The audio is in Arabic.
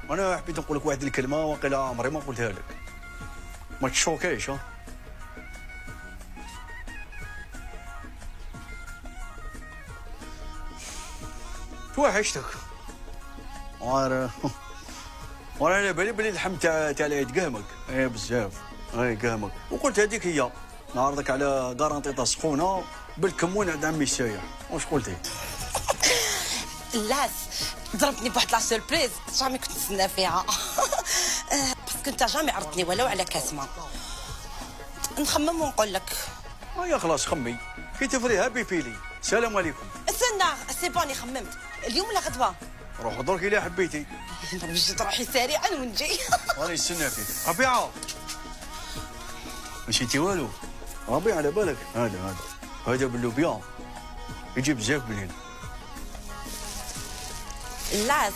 انا حبيت نقول لك واحد الكلمه وقيلا عمري ما قلتها لك. ما تشوكيش ها. توحشتك. وانا على بالي بلي اللحم تاع العيد قهمك. اي بزاف. اي قهمك. وقلت هذيك هي. نعرضك على كارانتيطه سخونه بالكمون عند عمي السايح. واش قلتي؟ لاس ضربتني بواحد لا سوربريز جامي كنت نستنى فيها. باسكو انت جامي عرضتني ولو على كاس ما. نخمم ونقول لك. يا خلاص خمي. كي تفريها بيبيلي. السلام عليكم. استنى سي بوني خممت. اليوم ولا غدوه؟ روح درك الا حبيتي. وجدت روحي سريعا ونجي. راني نستنى فيك. ربيعه. مشيتي والو. ربيعه على بالك. هذا باللوبيا. يجي بزاف بنين. لاس